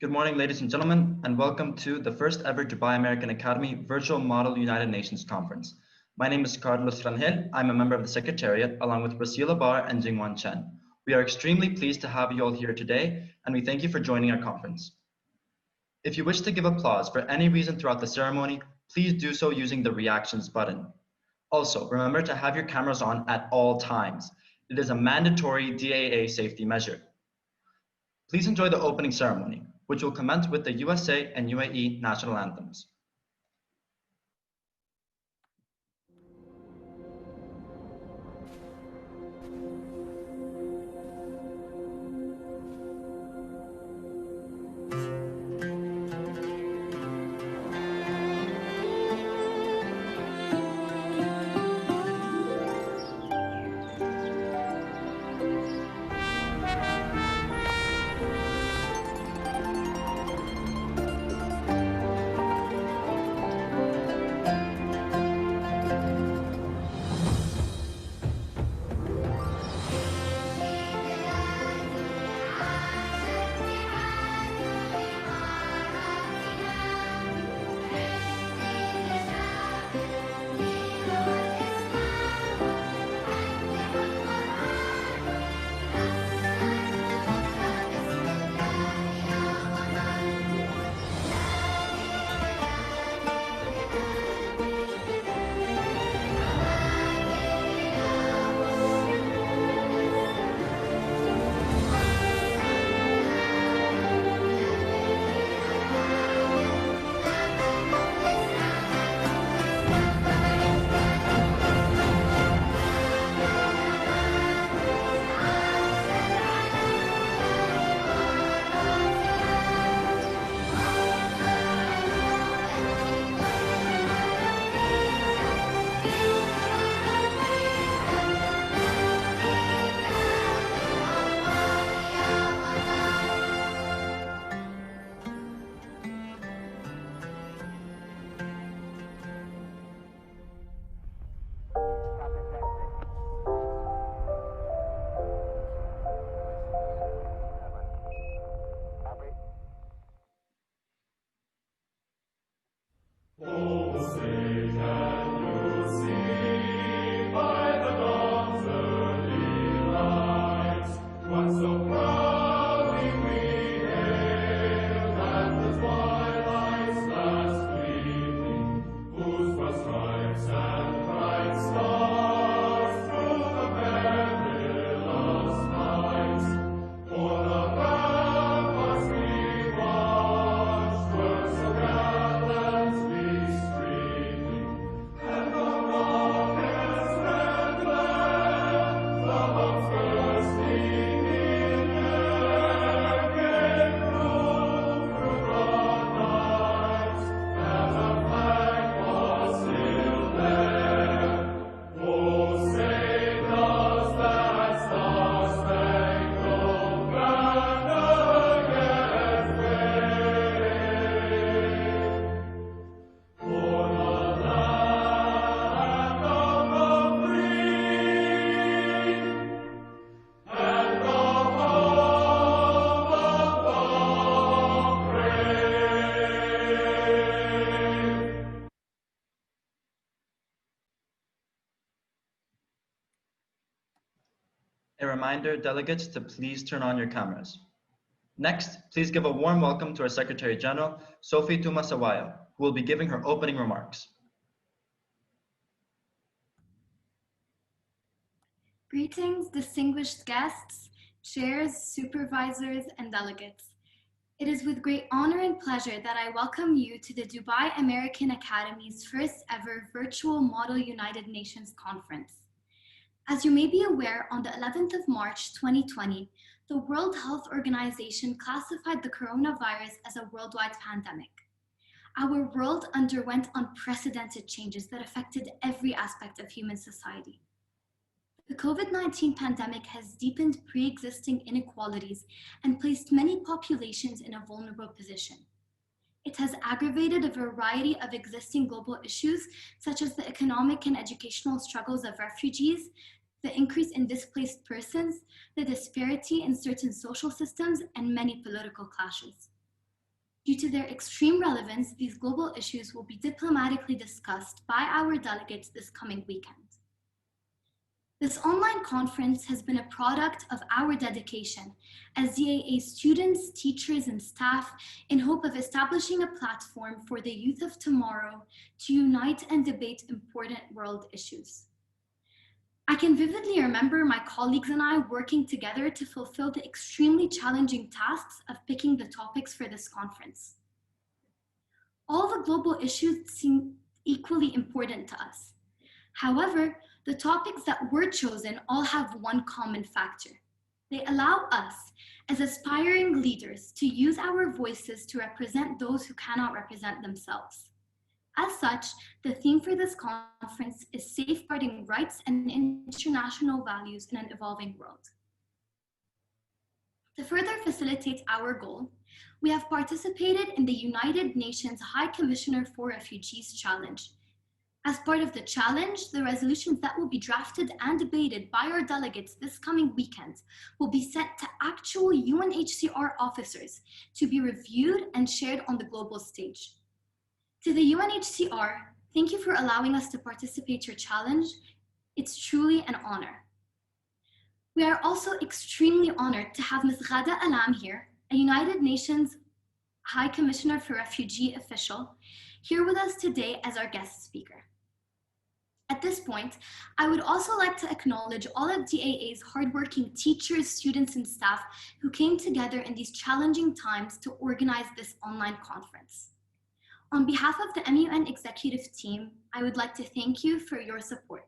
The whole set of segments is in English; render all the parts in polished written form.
Good morning, ladies and gentlemen, and welcome to the first ever Dubai American Academy Virtual Model United Nations Conference. My name is Carlos Rangel. I'm a member of the Secretariat, along with Rasila Bar and Jingwan Chen. We are extremely pleased to have you all here today, and we thank you for joining our conference. If you wish to give applause for any reason throughout the ceremony, please do so using the reactions button. Also, remember to have your cameras on at all times. It is a mandatory DAA safety measure. Please enjoy the opening ceremony, which will commence with the USA and UAE National Anthems. A reminder, delegates, to please turn on your cameras. Next, please give a warm welcome to our Secretary General, Sofia Tumasawaya, who will be giving her opening remarks. Greetings, distinguished guests, chairs, supervisors, and delegates. It is with great honor and pleasure that I welcome you to the Dubai American Academy's first ever virtual Model United Nations Conference. As you may be aware, on the 11th of March 2020, the World Health Organization classified the coronavirus as a worldwide pandemic. Our world underwent unprecedented changes that affected every aspect of human society. The COVID-19 pandemic has deepened pre-existing inequalities and placed many populations in a vulnerable position. It has aggravated a variety of existing global issues, such as the economic and educational struggles of refugees, the increase in displaced persons, the disparity in certain social systems, and many political clashes. Due to their extreme relevance, these global issues will be diplomatically discussed by our delegates this coming weekend. This online conference has been a product of our dedication as DAA students, teachers, and staff in hope of establishing a platform for the youth of tomorrow to unite and debate important world issues. I can vividly remember my colleagues and I working together to fulfill the extremely challenging tasks of picking the topics for this conference. All the global issues seem equally important to us. However, the topics that were chosen all have one common factor. They allow us, as aspiring leaders, to use our voices to represent those who cannot represent themselves. As such, the theme for this conference is safeguarding rights and international values in an evolving world. To further facilitate our goal, we have participated in the United Nations High Commissioner for Refugees Challenge. As part of the challenge, the resolutions that will be drafted and debated by our delegates this coming weekend will be sent to actual UNHCR officers to be reviewed and shared on the global stage. To the UNHCR, thank you for allowing us to participate in your challenge. It's truly an honor. We are also extremely honored to have Ms. Ghada Allam here, a United Nations High Commissioner for Refugee official, here with us today as our guest speaker. At this point, I would also like to acknowledge all of DAA's hardworking teachers, students, and staff who came together in these challenging times to organize this online conference. On behalf of the MUN executive team, I would like to thank you for your support.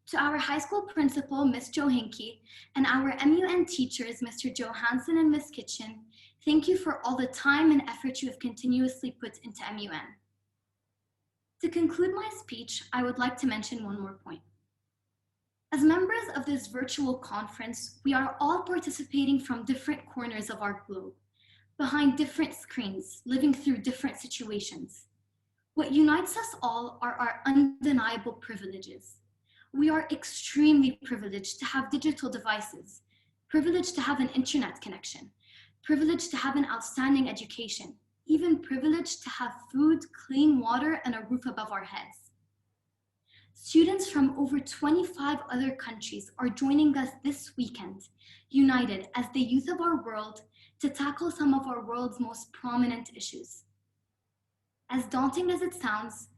To our high school principal, Ms. Jochinke, and our MUN teachers, Mr. Johansson and Ms. Kitchen, thank you for all the time and effort you have continuously put into MUN. To conclude my speech, I would like to mention one more point. As members of this virtual conference, we are all participating from different corners of our globe, behind different screens, living through different situations. What unites us all are our undeniable privileges. We are extremely privileged to have digital devices, privileged to have an internet connection, privileged to have an outstanding education, even privileged to have food, clean water, and a roof above our heads. Students from over 25 other countries are joining us this weekend, united as the youth of our world to tackle some of our world's most prominent issues. As daunting as it sounds,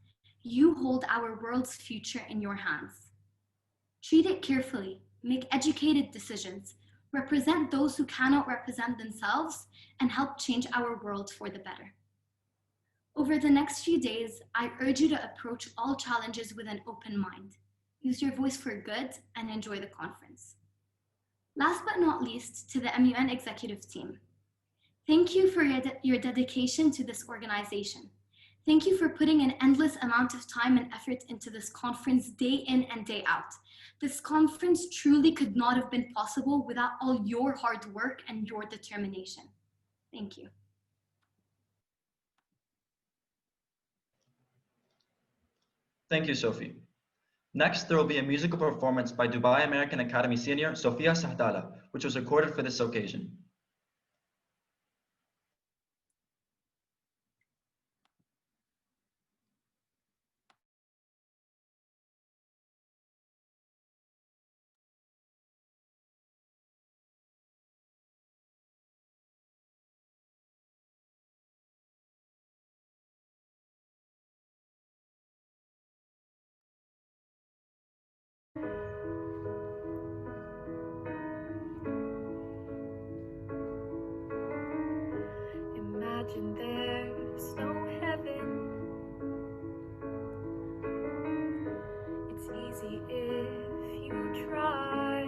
you hold our world's future in your hands. Treat it carefully, make educated decisions, represent those who cannot represent themselves, and help change our world for the better. Over the next few days, I urge you to approach all challenges with an open mind. Use your voice for good and enjoy the conference. Last but not least, to the MUN executive team. Thank you for your dedication to this organization. Thank you for putting an endless amount of time and effort into this conference day in and day out. This conference truly could not have been possible without all your hard work and your determination. Thank you. Thank you, Sophie. Next, there will be a musical performance by Dubai American Academy senior Sofia Sahdala, which was recorded for this occasion. Imagine there's no heaven. It's easy if you try.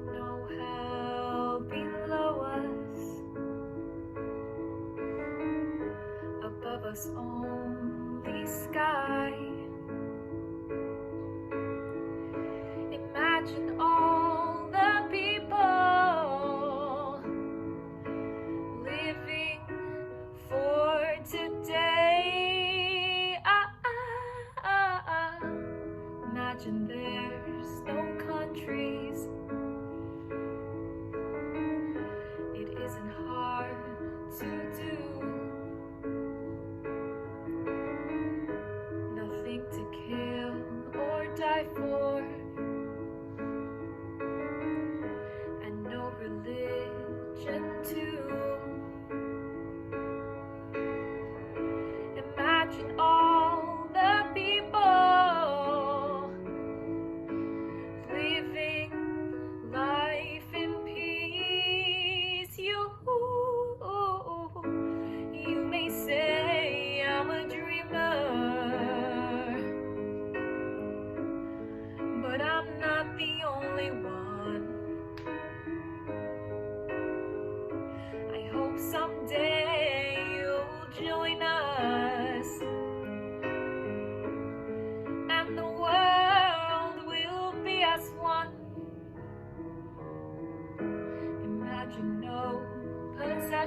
No hell below us, above us only sky. Imagine all the people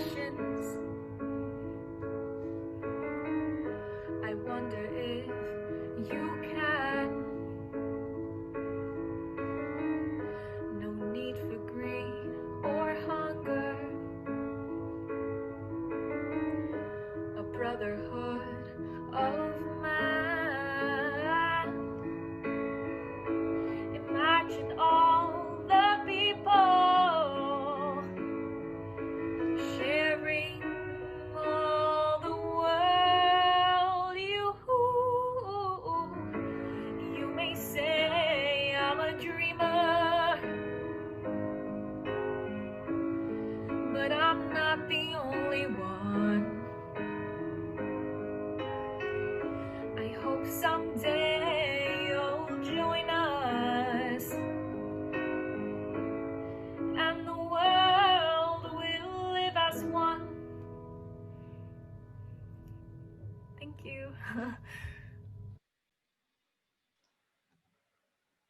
passions. I wonder if you can. No need for greed or hunger. A brotherhood of man. Imagine all the people sharing all the world. You may say I'm a dreamer, but I'm not the only one. I hope someday you'll join us, and the world will live as one. Thank you.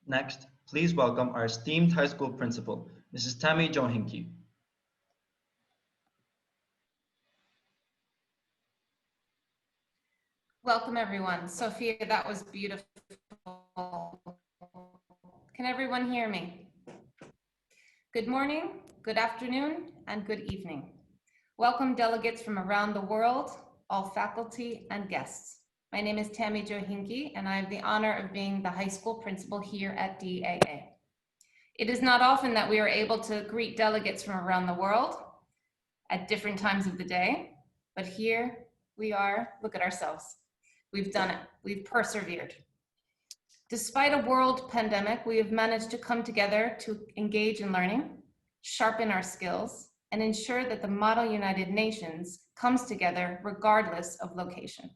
Next, please welcome our esteemed high school principal, Mrs.Tammy Jochinke. Welcome everyone. Sofia, that was beautiful. Can everyone hear me? Good morning, good afternoon, and good evening. Welcome delegates from around the world, all faculty and guests. My name is Tammy Jochinke, and I have the honor of being the high school principal here at DAA. It is not often that we are able to greet delegates from around the world at different times of the day, but here we are. Look at ourselves. We've done it. We've persevered. Despite a world pandemic, we have managed to come together to engage in learning, sharpen our skills, and ensure that the Model United Nations comes together regardless of location.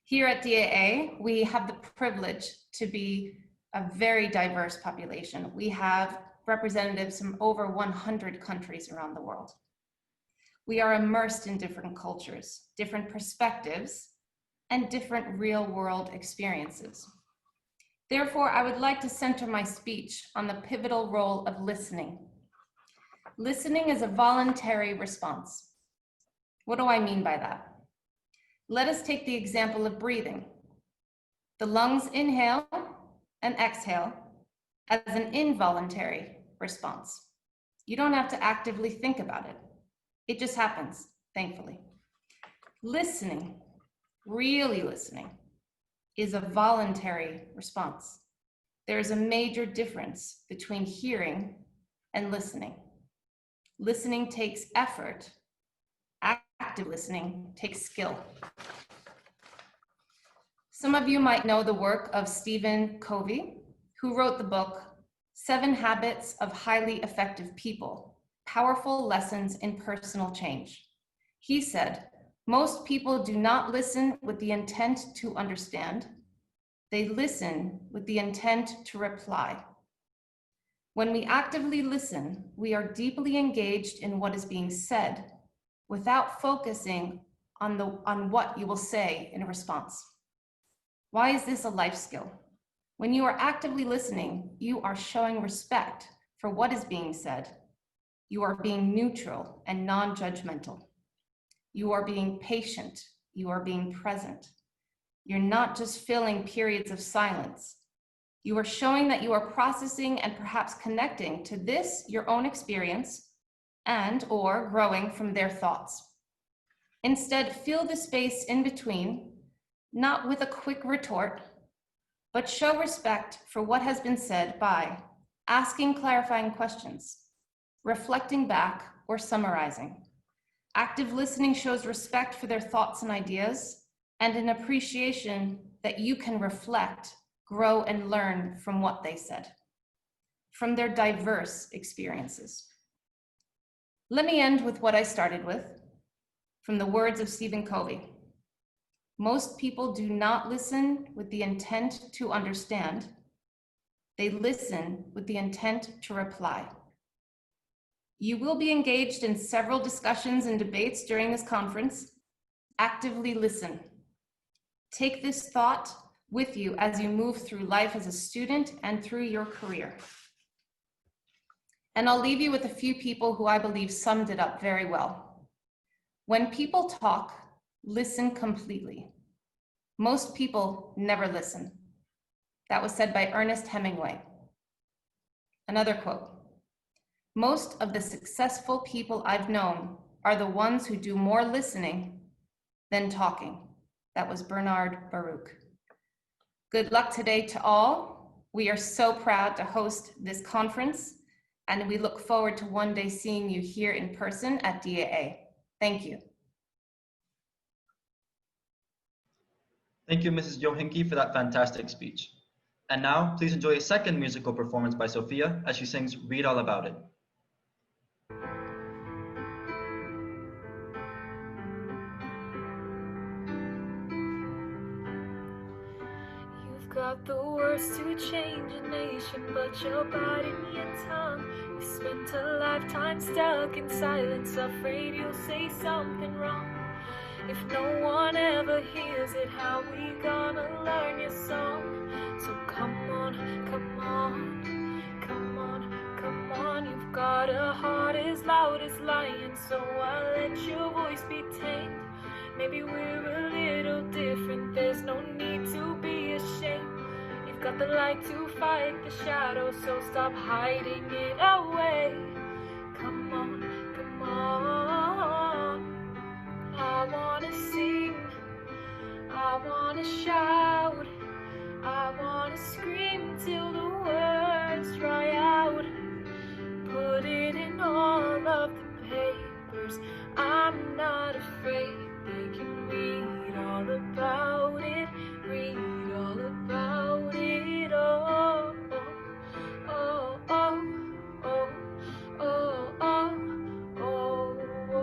Here at DAA, we have the privilege to be a very diverse population. We have representatives from over 100 countries around the world. We are immersed in different cultures, different perspectives, and different real-world experiences. Therefore, I would like to center my speech on the pivotal role of listening. Listening is a voluntary response. What do I mean by that? Let us take the example of breathing. The lungs inhale and exhale as an involuntary response. You don't have to actively think about it. It just happens, thankfully. Listening, really listening, is a voluntary response. There is a major difference between hearing and listening. Listening takes effort. Active listening takes skill. Some of you might know the work of Stephen Covey, who wrote the book, 7 Habits of Highly Effective People, Powerful Lessons in Personal Change. He said, most people do not listen with the intent to understand. They listen with the intent to reply. When we actively listen, we are deeply engaged in what is being said without focusing on what you will say in response. Why is this a life skill? When you are actively listening, you are showing respect for what is being said. You are being neutral and non-judgmental. You are being patient. You are being present. You're not just filling periods of silence. You are showing that you are processing and perhaps connecting to this, your own experience, and or growing from their thoughts. Instead, fill the space in between, not with a quick retort, but show respect for what has been said by asking clarifying questions, reflecting back, or summarizing. Active listening shows respect for their thoughts and ideas, and an appreciation that you can reflect, grow, and learn from what they said, from their diverse experiences. Let me end with what I started with, from the words of Stephen Covey. Most people do not listen with the intent to understand. They listen with the intent to reply. You will be engaged in several discussions and debates during this conference. Actively listen. Take this thought with you as you move through life as a student and through your career. And I'll leave you with a few people who I believe summed it up very well. When people talk, listen completely. Most people never listen. That was said by Ernest Hemingway. Another quote. Most of the successful people I've known are the ones who do more listening than talking. That was Bernard Baruch. Good luck today to all. We are so proud to host this conference, and we look forward to one day seeing you here in person at DAA. Thank you. Thank you, Mrs. Jochinke, for that fantastic speech. And now, please enjoy a second musical performance by Sofia as she sings Read All About It. You've got the words to change a nation, but you're biting your tongue. You spent a lifetime stuck in silence, afraid you'll say something wrong. If no one ever hears it, how we gonna learn your song? So come on, come on, come on, come on. You've got a heart as loud as lion, so I'll let your voice be tamed. Maybe we're a little different, there's no need to be ashamed. You've got the light to fight the shadow, so stop hiding it away. Come on, come on. I wanna sing, I wanna shout, I wanna scream till the words dry out. Put it in all of the papers, I'm not afraid. They can read all about it, read all about it. Oh, oh, oh, oh, oh, oh, oh,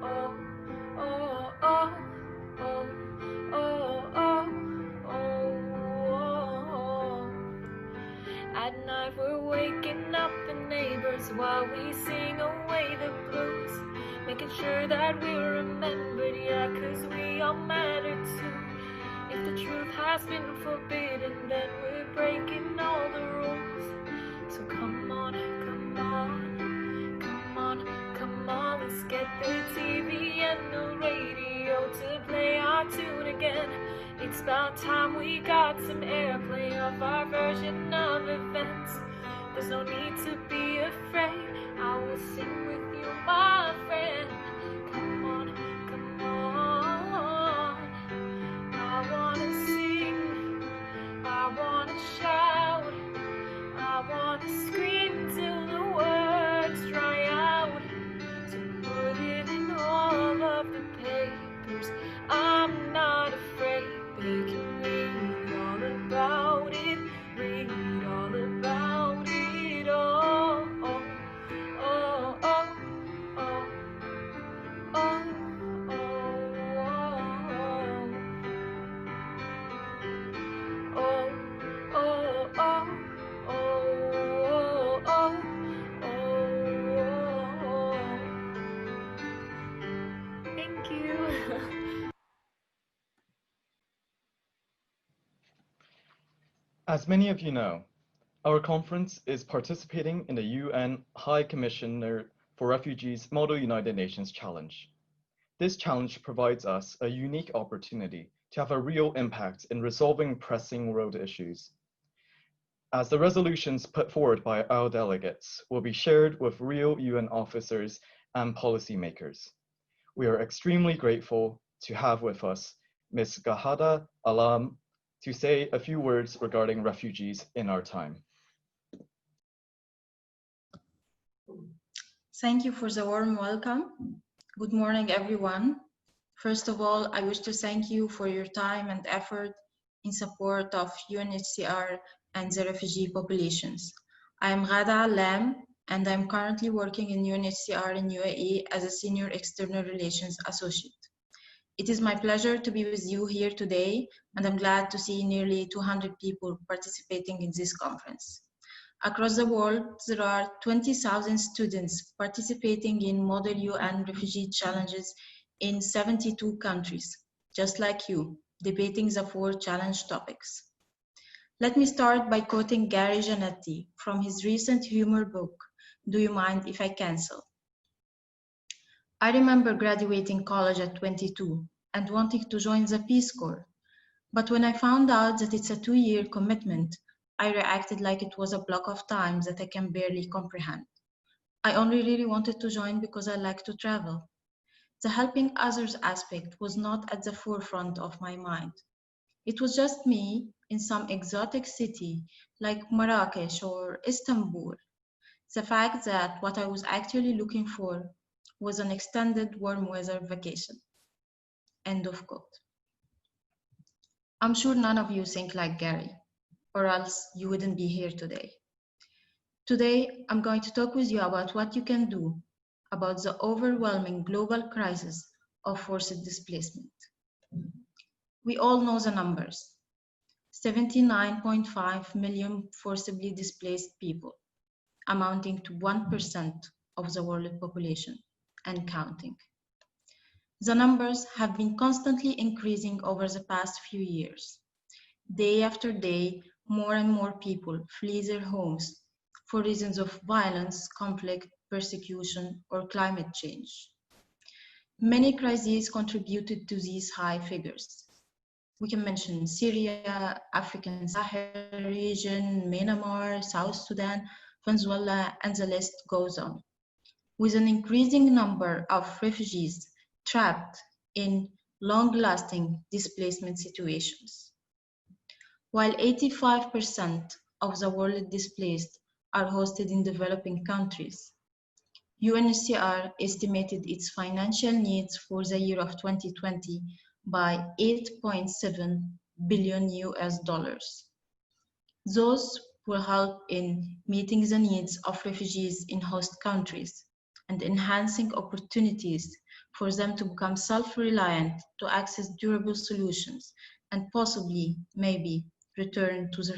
oh, oh, oh, oh, oh, oh, oh. At night we're waking up the neighbors while we sing away the blues, making sure that we're remembered, yeah, 'cause we all matter too. If the truth has been forbidden, then we're breaking all the rules. So come on, come on, come on, come on. Let's get the TV and the radio to play our tune again. It's about time we got some airplay of our version of events. There's no need to be afraid, I will sing with you, my friend. Come on, come on. I wanna sing, I wanna shout, I wanna scream till the words dry out. So put it in all of the papers, I'm not afraid. They can read all about it, read all about it. Oh, oh, oh, oh, oh, oh, oh, oh, oh, oh, oh, oh. Thank you. As many of you know, our conference is participating in the UN High Commissioner for Refugees Model United Nations Challenge. This challenge provides us a unique opportunity to have a real impact in resolving pressing world issues, as the resolutions put forward by our delegates will be shared with real UN officers and policymakers. We are extremely grateful to have with us Ms. Ghada Allam to say a few words regarding refugees in our time. Thank you for the warm welcome. Good morning, everyone. First of all, I wish to thank you for your time and effort in support of UNHCR and the refugee populations. I am Ghada Allam, and I'm currently working in UNHCR in UAE as a Senior External Relations Associate. It is my pleasure to be with you here today, and I'm glad to see nearly 200 people participating in this conference. Across the world, there are 20,000 students participating in Model UN refugee challenges in 72 countries, just like you, debating the 4 challenge topics. Let me start by quoting Gary Janetti from his recent humor book, Do You Mind If I Cancel? I remember graduating college at 22 and wanting to join the Peace Corps. But when I found out that it's a 2-year commitment, I reacted like it was a block of time that I can barely comprehend. I only really wanted to join because I like to travel. The helping others aspect was not at the forefront of my mind. It was just me in some exotic city like Marrakesh or Istanbul. The fact that what I was actually looking for was an extended warm weather vacation. End of quote. I'm sure none of you think like Gary, or else you wouldn't be here today. Today, I'm going to talk with you about what you can do about the overwhelming global crisis of forced displacement. We all know the numbers. 79.5 million forcibly displaced people, amounting to 1% of the world population and counting. The numbers have been constantly increasing over the past few years. Day after day, more and more people flee their homes for reasons of violence, conflict, persecution, or climate change. Many crises contributed to these high figures. We can mention Syria, African Sahel region, Myanmar, South Sudan, Venezuela, and the list goes on. With an increasing number of refugees trapped in long-lasting displacement situations. While 85% of the world displaced are hosted in developing countries, UNHCR estimated its financial needs for the year of 2020 by $8.7 billion US. Those will help in meeting the needs of refugees in host countries and enhancing opportunities for them to become self-reliant, to access durable solutions, and possibly, maybe, return to their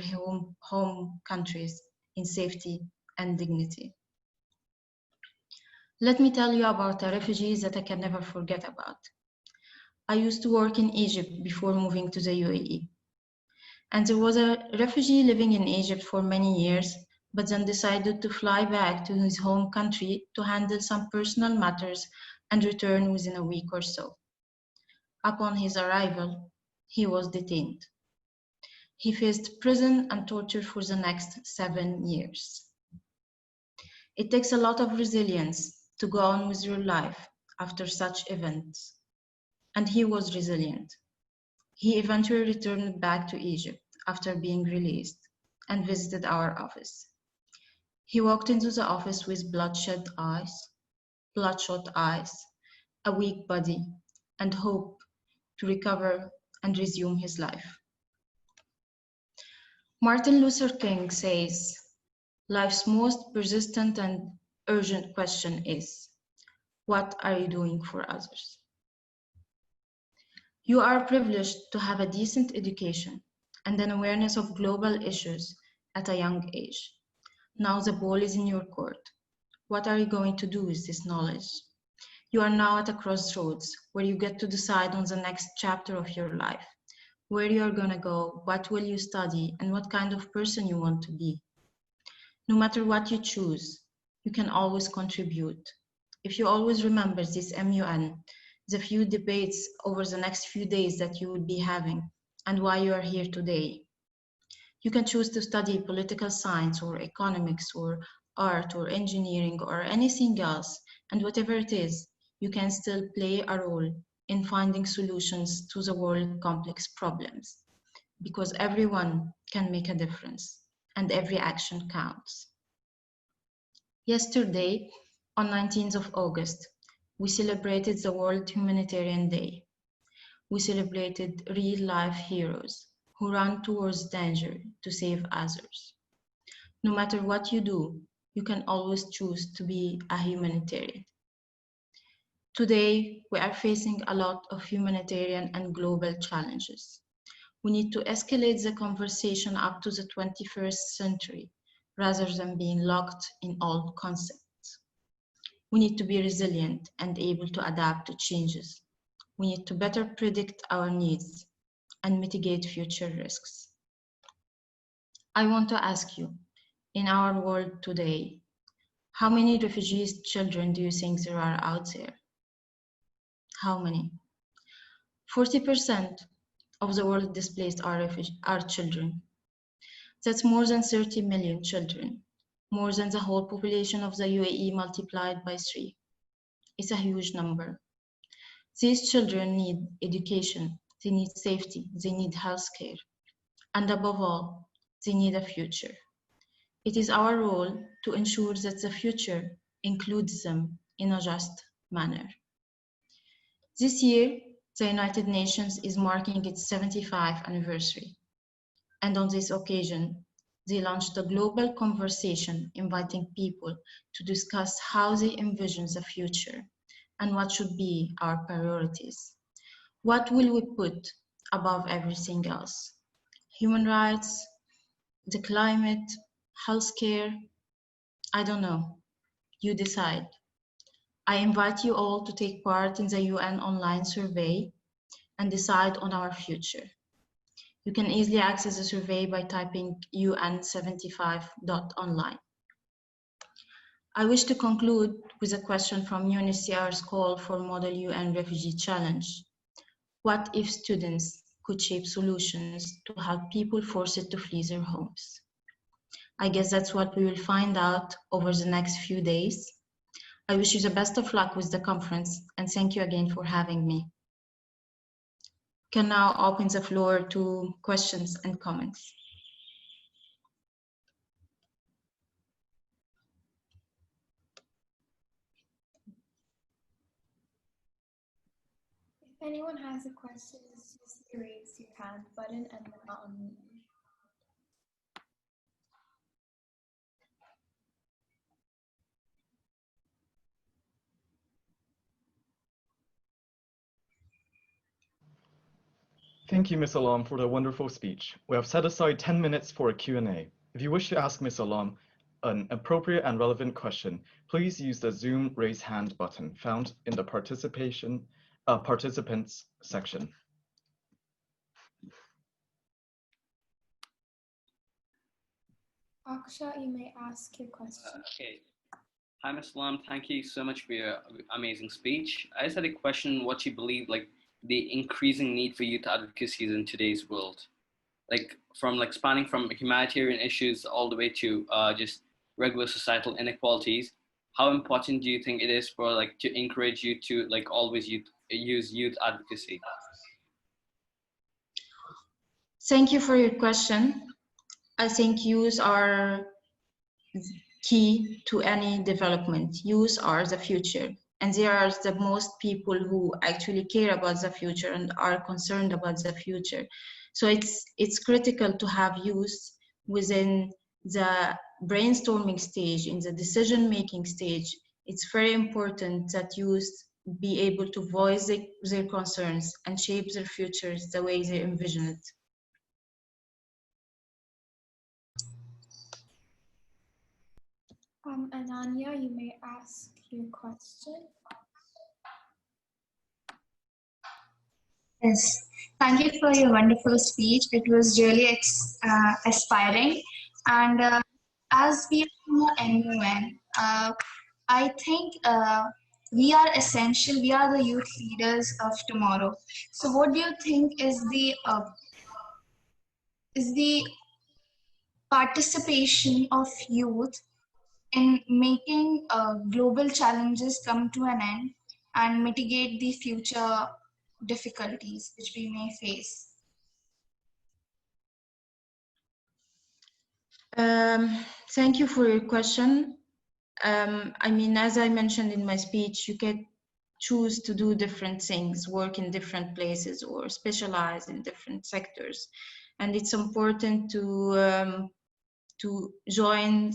home countries in safety and dignity. Let me tell you about a refugee that I can never forget about. I used to work in Egypt before moving to the UAE. And there was a refugee living in Egypt for many years, but then decided to fly back to his home country to handle some personal matters and return within a week or so. Upon his arrival, he was detained. He faced prison and torture for the next 7 years. It takes a lot of resilience to go on with your life after such events. And he was resilient. He eventually returned back to Egypt after being released and visited our office. He walked into the office with bloodshot eyes, a weak body, and hope to recover and resume his life. Martin Luther King says, life's most persistent and urgent question is, what are you doing for others? You are privileged to have a decent education and an awareness of global issues at a young age. Now the ball is in your court. What are you going to do with this knowledge? You are now at a crossroads where you get to decide on the next chapter of your life, where you are going to go, what will you study, and what kind of person you want to be. No matter what you choose, you can always contribute. If you always remember this MUN, the few debates over the next few days that you will be having, and why you are here today. You can choose to study political science or economics or art or engineering or anything else, and whatever it is, you can still play a role in finding solutions to the world's complex problems, because everyone can make a difference and every action counts. Yesterday, on 19th of August, we celebrated the World Humanitarian Day. We celebrated real-life heroes who ran towards danger to save others. No matter what you do, you can always choose to be a humanitarian. Today, we are facing a lot of humanitarian and global challenges. We need to escalate the conversation up to the 21st century rather than being locked in old concepts. We need to be resilient and able to adapt to changes. We need to better predict our needs and mitigate future risks. I want to ask you, in our world today, how many refugees children do you think there are out there? How many? 40% of the world displaced are children. That's more than 30 million children, more than the whole population of the UAE multiplied by 3. It's a huge number. These children need education, they need safety, they need health care, and above all, they need a future. It is our role to ensure that the future includes them in a just manner. This year, the United Nations is marking its 75th anniversary. And on this occasion, they launched a global conversation inviting people to discuss how they envision the future and what should be our priorities. What will we put above everything else? Human rights, the climate, healthcare? I don't know. You decide. I invite you all to take part in the UN online survey and decide on our future. You can easily access the survey by typing un75.online. I wish to conclude with a question from UNHCR's call for Model UN Refugee Challenge. What if students could shape solutions to help people forced to flee their homes? I guess that's what we will find out over the next few days. I wish you the best of luck with the conference and thank you again for having me. Can now open the floor to questions and comments. If anyone has a question, just use the raise your hand button and then I'll unmute you. Thank you, Ms. Allam, for the wonderful speech. We have set aside 10 minutes for a Q&A. If you wish to ask Ms. Allam an appropriate and relevant question, please use the Zoom raise hand button found in the participants section. Aksha, you may ask your question. Okay. Hi, Ms. Allam. Thank you so much for your amazing speech. I just had a question, what you believe, like, the increasing need for youth advocacy in today's world, like spanning from humanitarian issues all the way to just regular societal inequalities. How important do you think it is for to encourage you to always use youth advocacy? Thank you for your question. I think youth are key to any development. Youth are the future. And they are the most people who actually care about the future and are concerned about the future. So it's critical to have youth within the brainstorming stage, in the decision-making stage. It's very important that youth be able to voice their concerns and shape their futures the way they envision it. Ananya, you may ask your question. Yes, thank you for your wonderful speech. It was really aspiring. And as we are from MUN, I think we are essential. We are the youth leaders of tomorrow. So what do you think is the participation of youth in making global challenges come to an end and mitigate the future difficulties which we may face? Thank you for your question. I mean, as I mentioned in my speech, you can choose to do different things, work in different places, or specialize in different sectors. And it's important to join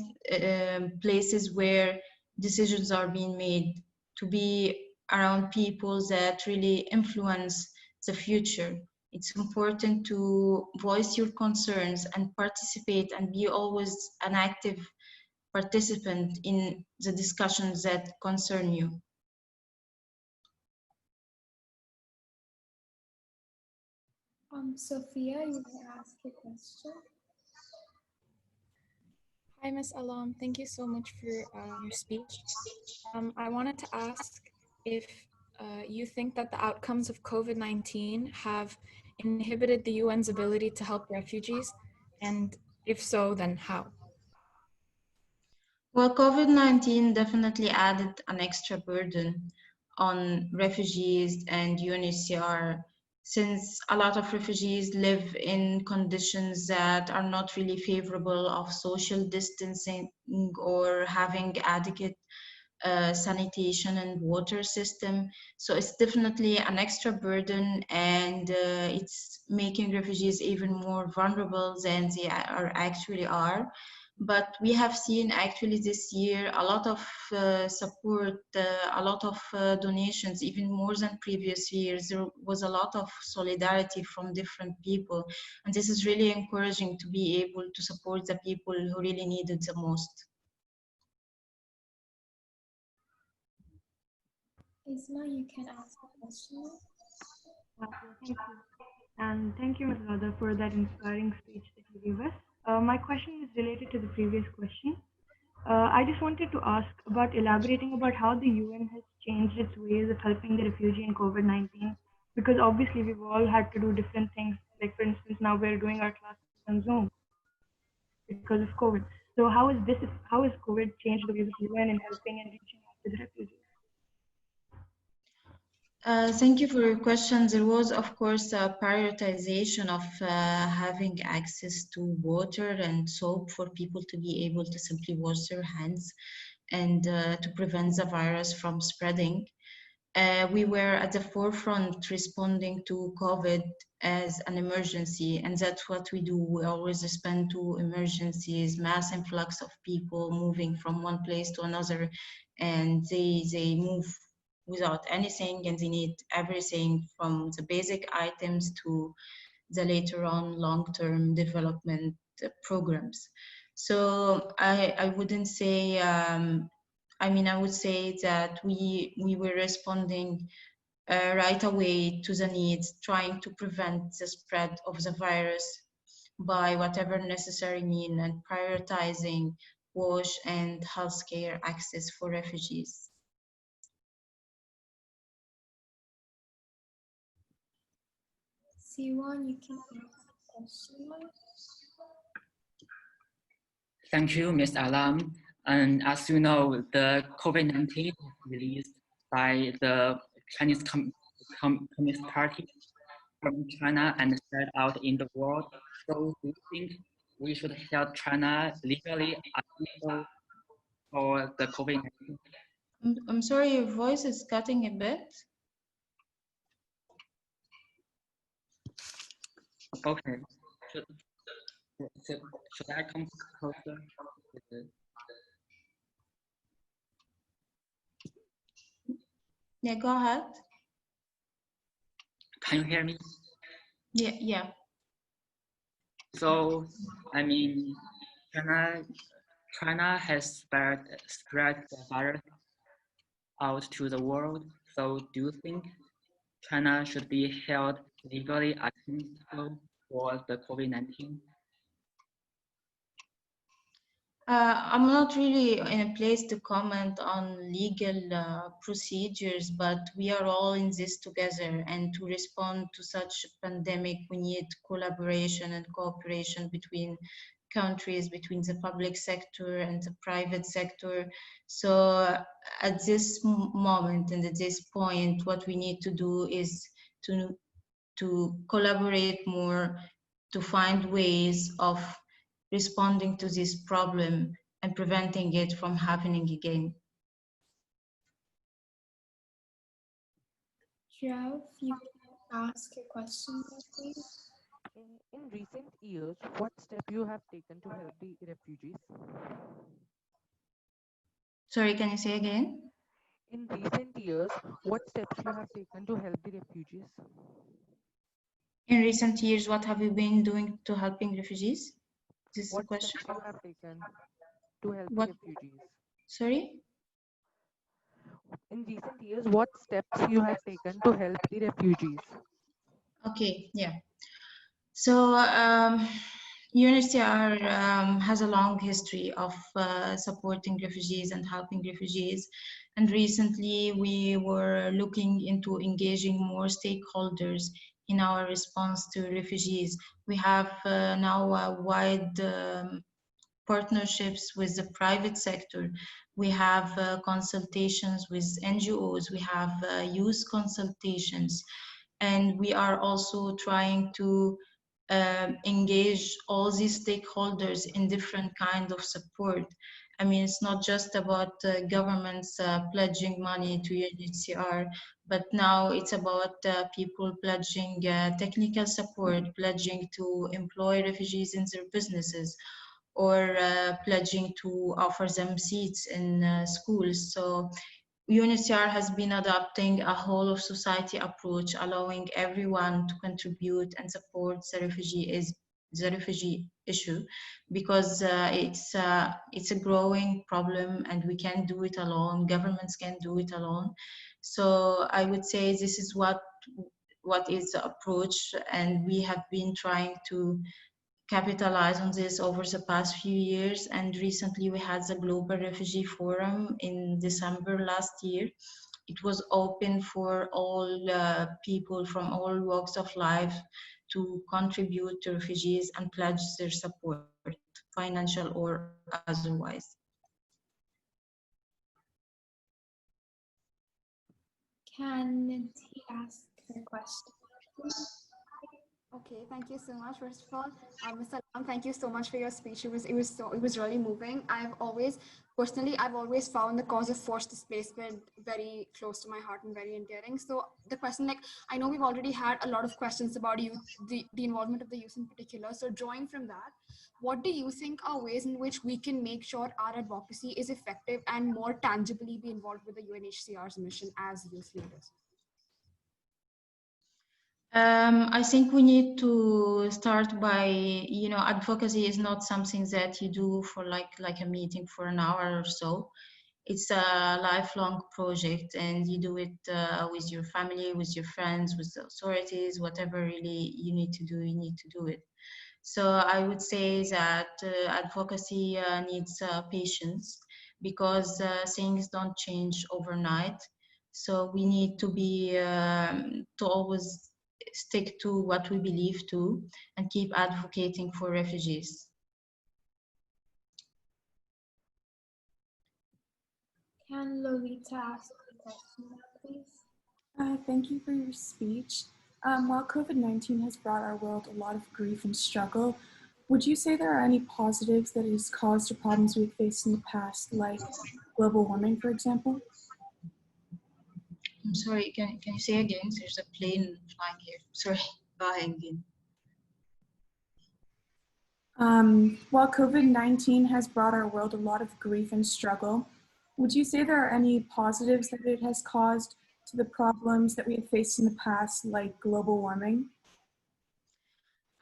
places where decisions are being made, to be around people that really influence the future. It's important to voice your concerns and participate and be always an active participant in the discussions that concern you. Sofia, you may ask your question. Hi, Ms. Alam. Thank you so much for your speech. I wanted to ask if you think that the outcomes of COVID-19 have inhibited the UN's ability to help refugees, and if so, then how? Well, COVID-19 definitely added an extra burden on refugees and UNHCR, since a lot of refugees live in conditions that are not really favorable of social distancing or having adequate sanitation and water system. So it's definitely an extra burden, and it's making refugees even more vulnerable than they actually are. But we have seen actually this year a lot of support, a lot of donations, even more than previous years. There was a lot of solidarity from different people. And this is really encouraging to be able to support the people who really need it the most. Isma, you can ask a question. Thank you. And thank you, Ms. Ghada, for that inspiring speech that you gave us. My question is related to the previous question. I just wanted to ask about elaborating about how the UN has changed its ways of helping the refugee in COVID-19, because obviously we've all had to do different things. Like, for instance, now we're doing our classes on Zoom because of COVID. So how has COVID changed the ways of UN in helping and reaching out to the refugees? Thank you for your question. There was, of course, a prioritization of having access to water and soap for people to be able to simply wash their hands and to prevent the virus from spreading. We were at the forefront responding to COVID as an emergency, and that's what we do. We always respond to emergencies, mass influx of people moving from one place to another, and they move without anything, and they need everything from the basic items to the later on long-term development programs. So I wouldn't say, I mean, I would say that we were responding right away to the needs, trying to prevent the spread of the virus by whatever necessary mean, and prioritizing wash and healthcare access for refugees. Siwan, you can ask a question. Thank you, Ms. Alam. And as you know, the COVID-19 was released by the Chinese Communist Party from China and spread out in the world. So do you think we should help China legally accessible for the COVID-19? I'm sorry, your voice is cutting a bit. Okay. Should I come closer? Yeah, go ahead. Can you hear me? Yeah. So, I mean, China has spread the virus out to the world. So, do you think China should be held legally accountable for the COVID-19? I'm not really in a place to comment on legal procedures, but we are all in this together, and to respond to such a pandemic, we need collaboration and cooperation between countries, between the public sector and the private sector. So at this moment and at this point, what we need to do is to collaborate more, to find ways of responding to this problem and preventing it from happening again. Jeff, you can ask your question, please. In recent years, what step you have taken to help the refugees? Sorry, can you say again? In recent years, what steps you have taken to help the refugees? In recent years, what have you been doing to helping refugees? This is the question. What steps you have taken to help the refugees? Sorry? In recent years, what steps you have taken to help the refugees? Okay, yeah. So UNHCR has a long history of supporting refugees and helping refugees. And recently we were looking into engaging more stakeholders in our response to refugees. We have now a wide partnerships with the private sector. We have consultations with NGOs. We have youth consultations. And we are also trying to engage all these stakeholders in different kind of support. I mean, it's not just about governments pledging money to UNHCR, but now it's about people pledging technical support, pledging to employ refugees in their businesses, or pledging to offer them seats in schools. So UNHCR has been adopting a whole of society approach, allowing everyone to contribute and support the refugee issue, because it's a growing problem and we can't do it alone. Governments can't do it alone. So I would say this is what is the approach, and we have been trying to capitalize on this over the past few years. And recently we had the Global Refugee Forum in December last year. It was open for all people from all walks of life to contribute to refugees and pledge their support, financial or otherwise. Can he ask her question? Okay, thank you so much. First of all, Mr. Allam, thank you so much for your speech. It was really moving. I've always found the cause of forced displacement very close to my heart and very endearing. So the question, like, I know we've already had a lot of questions about youth, the involvement of the youth in particular. So drawing from that, what do you think are ways in which we can make sure our advocacy is effective and more tangibly be involved with the UNHCR's mission as youth leaders? I think we need to start by, advocacy is not something that you do for like a meeting for an hour or so. It's a lifelong project, and you do it with your family, with your friends, with the authorities, whatever really you need to do it. So I would say that advocacy needs patience, because things don't change overnight. So we need to be to always stick to what we believe to and keep advocating for refugees. Can Lolita ask a question now, please? Thank you for your speech. While COVID-19 has brought our world a lot of grief and struggle, would you say there are any positives that it has caused to problems we've faced in the past, like global warming, for example? I'm sorry, can you say again? There's a plane flying here. Sorry, go ahead again. While COVID-19 has brought our world a lot of grief and struggle, would you say there are any positives that it has caused to the problems that we have faced in the past, like global warming?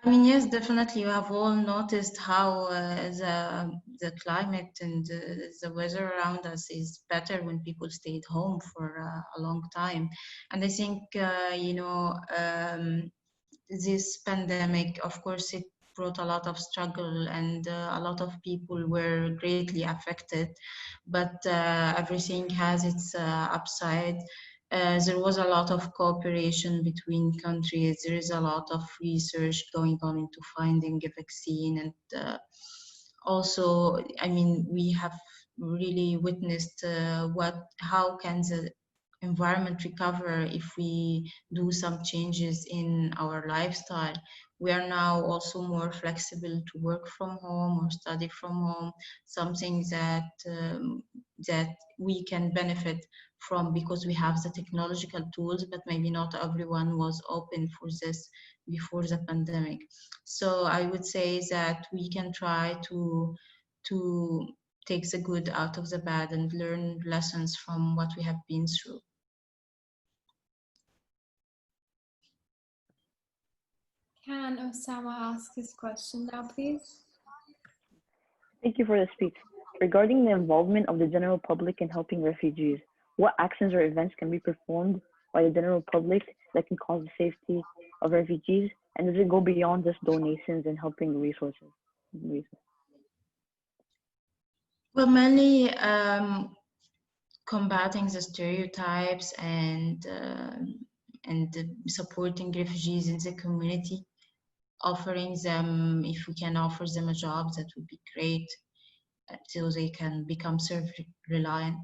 I mean, yes, definitely. You have all noticed how the climate and the weather around us is better when people stayed home for a long time. And I think, this pandemic, of course, it brought a lot of struggle, and a lot of people were greatly affected, but everything has its upside. There was a lot of cooperation between countries. There is a lot of research going on into finding a vaccine, and also, I mean, we have really witnessed how can the environment recover if we do some changes in our lifestyle. We are now also more flexible to work from home or study from home, something that that we can benefit from because we have the technological tools, but maybe not everyone was open for this before the pandemic. So I would say that we can try to take the good out of the bad and learn lessons from what we have been through. Can Osama ask his question now, please? Thank you for the speech. Regarding the involvement of the general public in helping refugees, what actions or events can be performed by the general public that can cause the safety of refugees? And does it go beyond just donations and helping resources? Well, mainly combating the stereotypes and supporting refugees in the community, offering them, if we can offer them a job, that would be great, so they can become self-reliant.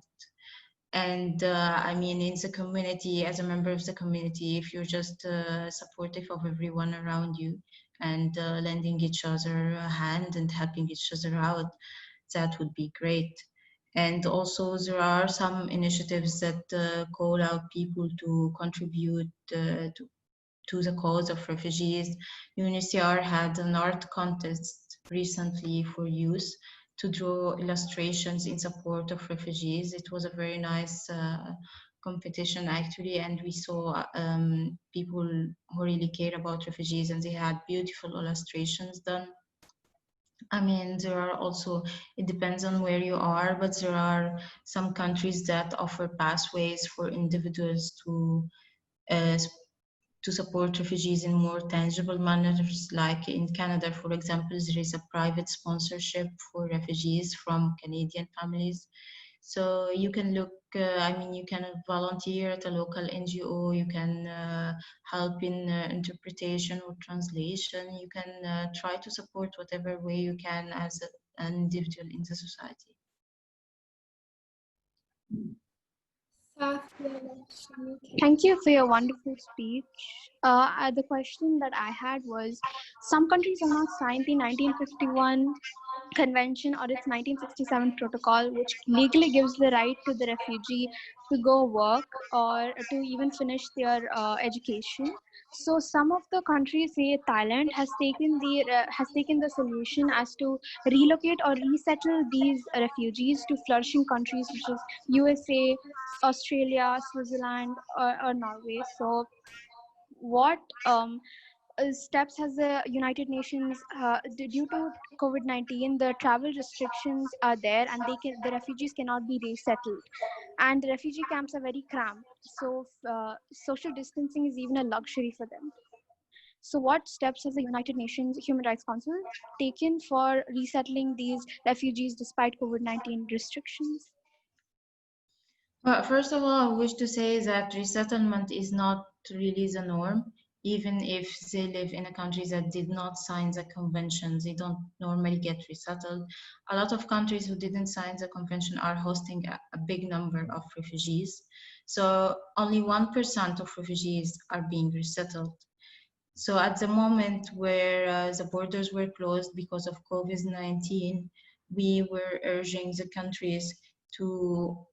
And I mean, in the community, as a member of the community, if you're just supportive of everyone around you and lending each other a hand and helping each other out, that would be great. And also there are some initiatives that call out people to contribute to the cause of refugees. UNHCR had an art contest recently for youth to draw illustrations in support of refugees. It was a very nice competition actually, and we saw people who really care about refugees, and they had beautiful illustrations done. I mean, there are also, it depends on where you are, but there are some countries that offer pathways for individuals to support refugees in more tangible manners. Like in Canada, for example, there is a private sponsorship for refugees from Canadian families. So you can look, I mean, you can volunteer at a local NGO, you can help in interpretation or translation, you can try to support whatever way you can as an individual in the society. Thank you for your wonderful speech. The question that I had was, some countries have not signed the 1951 Convention or its 1967 protocol, which legally gives the right to the refugee to go work or to even finish their education. So some of the countries, say Thailand, has taken the solution as to relocate or resettle these refugees to flourishing countries such as USA, Australia, Switzerland, or Norway. So what steps has the United Nations, due to COVID-19, the travel restrictions are there, and the refugees cannot be resettled, and the refugee camps are very cramped. So social distancing is even a luxury for them. So what steps has the United Nations Human Rights Council taken for resettling these refugees despite COVID-19 restrictions? Well, first of all, I wish to say that resettlement is not really the norm. Even if they live in a country that did not sign the convention, they don't normally get resettled. A lot of countries who didn't sign the convention are hosting a big number of refugees. So only 1% of refugees are being resettled. So at the moment where the borders were closed because of COVID-19, we were urging the countries to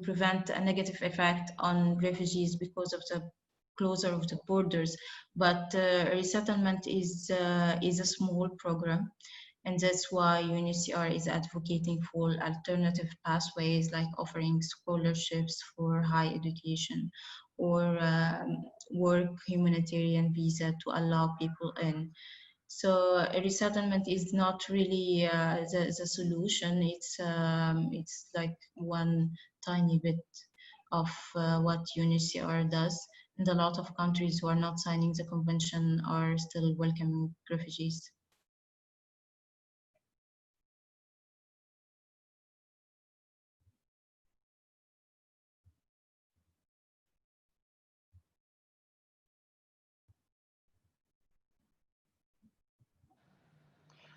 prevent a negative effect on refugees because of the closure of the borders. But resettlement is a small program, and that's why UNHCR is advocating for alternative pathways, like offering scholarships for high education or work humanitarian visa to allow people in. So resettlement is not really the solution. It's like one tiny bit of what UNHCR does. And a lot of countries who are not signing the convention are still welcoming refugees.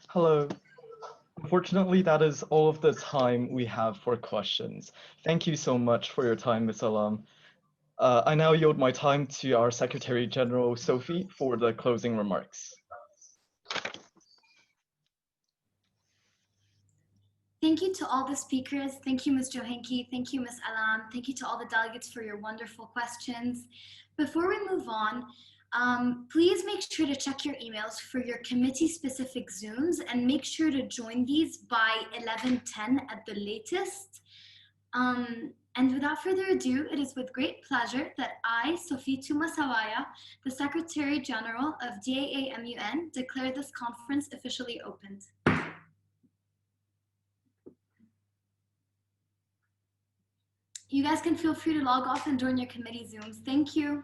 Hello. Unfortunately, that is all of the time we have for questions. Thank you so much for your time, Ms. Allam. I now yield my time to our Secretary General, Sophie, for the closing remarks. Thank you to all the speakers. Thank you, Ms. Jochinke. Thank you, Ms. Allam. Thank you to all the delegates for your wonderful questions. Before we move on, please make sure to check your emails for your committee-specific Zooms, and make sure to join these by 11:10 at the latest. And without further ado, it is with great pleasure that I, Sofia Tumasawaya, the Secretary General of DAAVMUN, declare this conference officially opened. You guys can feel free to log off and join your committee Zooms. Thank you.